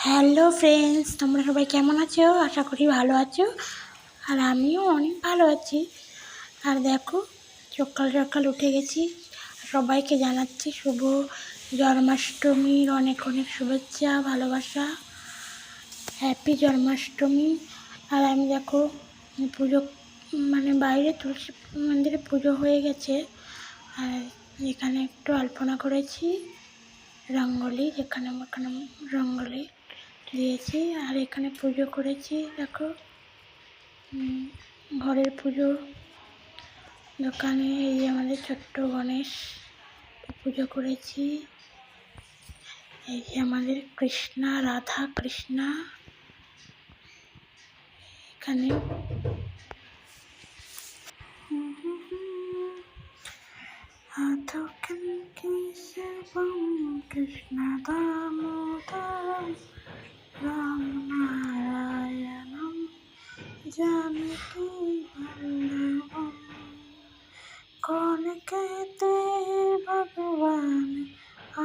Hello friends, তোমরা সবাই কেমন আছো? আশা করি ভালো আছো। আর আমিও অনেক ভালো আছি। আর দেখো, সকাল সকাল উঠে গেছি। সবাইকে জানাচ্ছি শুভ জন্মাষ্টমীর অনেক অনেক শুভেচ্ছা, ভালোবাসা। হ্যাপি জন্মাষ্টমী। আর আমি দেখো পুজো বাইরে তুলসী মন্দিরে পুজো হয়ে গেছে। আর এখানে একটু আলপনা করেছি, রঙ্গোলি, এখানে রঙ্গোলি দিয়েছি। আর এখানে পুজো করেছি, দেখো ঘরের পুজো। দোকানে এই আমাদের ছোট্ট গণেশ পুজো করেছি। এই যে আমাদের কৃষ্ণা, রাধা কৃষ্ণা এখানে। কৃষ্ণ দামোদর রাম নারায়ণম जानकी वल्लभम। कौन कहते भगवान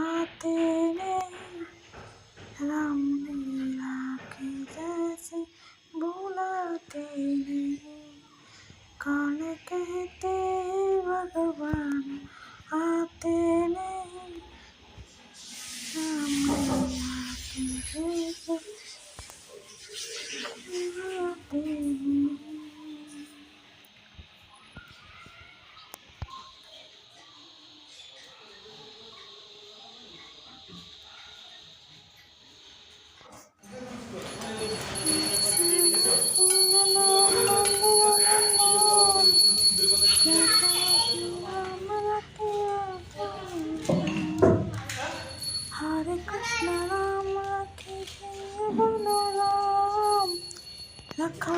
आते नहीं, राम लीला के जैसे बुलाते नहीं। कौन कहते भगवान आते नहीं, राम लीला के जैसे बुलाते नहीं। हरे कृष्ण राम कृष्ण बोलो राम रखा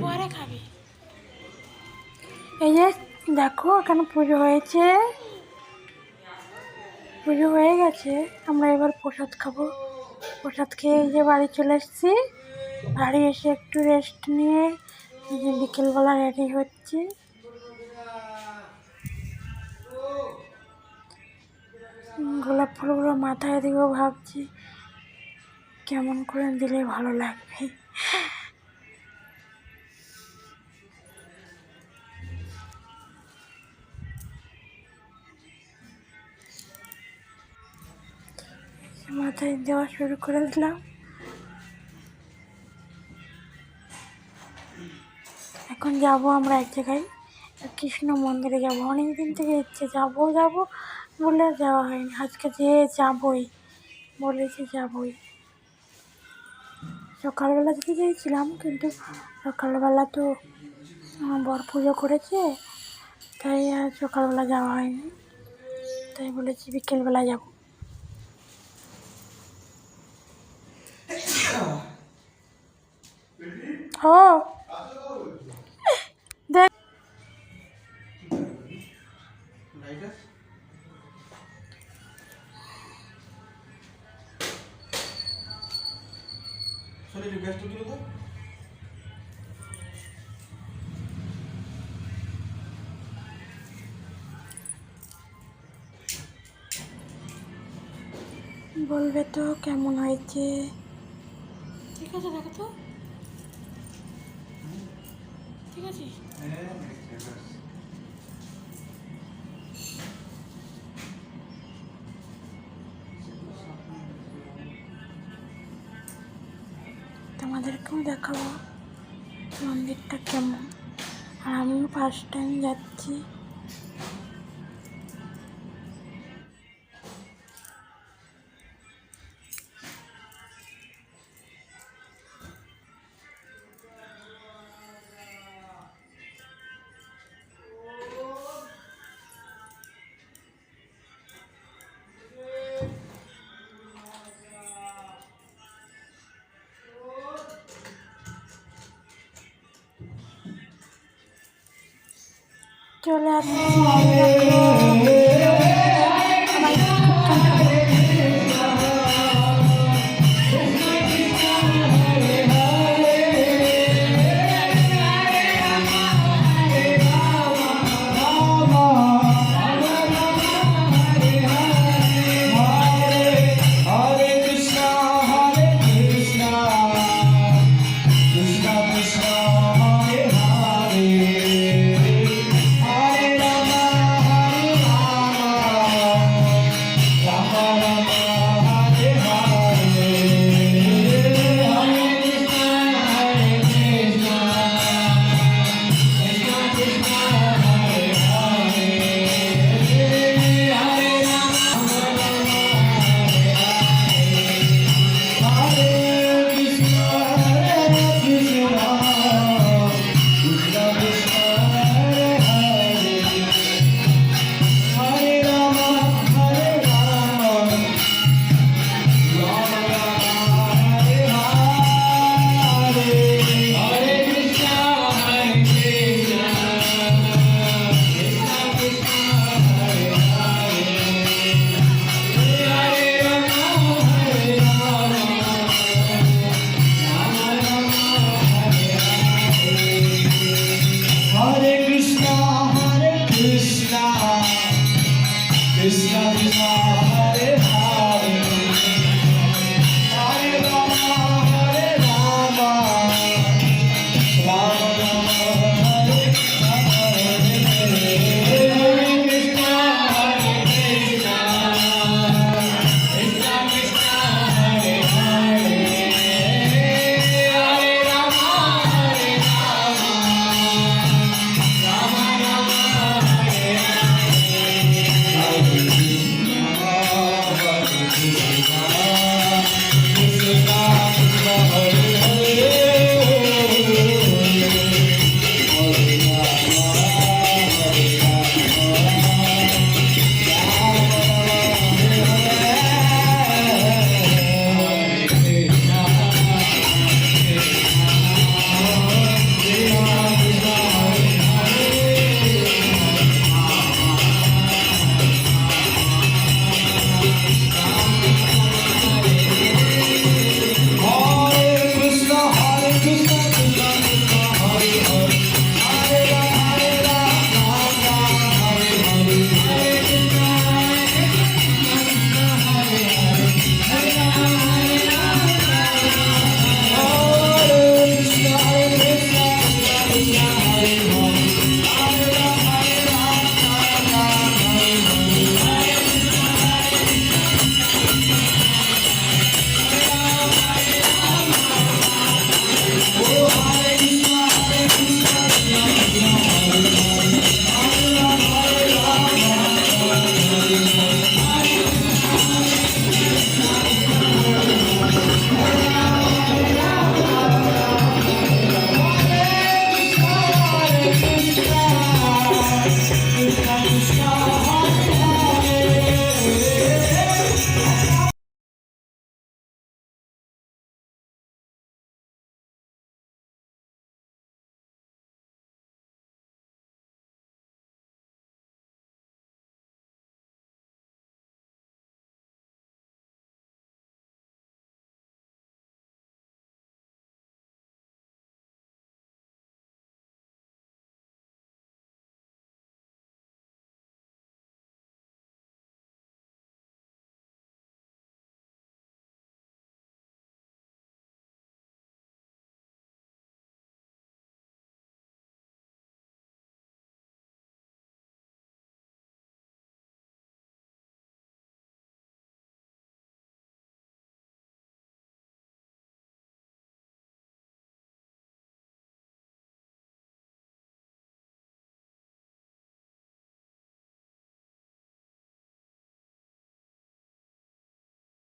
পরে খাবি। এই যে দেখো, এখানে পুজো হয়েছে, পুজো হয়ে গেছে। আমরা এবার প্রসাদ খাবো। প্রসাদ খেয়ে এই যে বাড়ি চলে এসেছি। বাড়ি এসে একটু রেস্ট নিয়ে এই যে বিকেলবেলা রেডি হচ্ছে। গোলাপ ফুলগুলো মাথায় দিব ভাবছি, কেমন করে দিলে ভালো লাগবে। মাথায় দেওয়া শুরু করে দিলাম। এখন যাব আমরা এক জায়গায়, কৃষ্ণ মন্দিরে যাব। অনেক দিন থেকে ইচ্ছে যাব বলে যাওয়া হয়নি। আজকে যে যাবই বলেছি, যাবই। সকালবেলা যেতে চেয়েছিলাম, কিন্তু সকালবেলা তো আমার বর পুজো করেছে, তাই আর সকালবেলা যাওয়া হয়নি। তাই বলেছি বিকেলবেলা যাব। ও দেখ, বলবে তো কেমন হয়েছে। ঠিক আছে, দেখো তো, ঠিক আছে। তোমাদেরকেও দেখাবো মন্দিরটা কেমন। আর আমিও ফার্স্ট টাইম যাচ্ছি। চলে আসছি। Krishna Krishna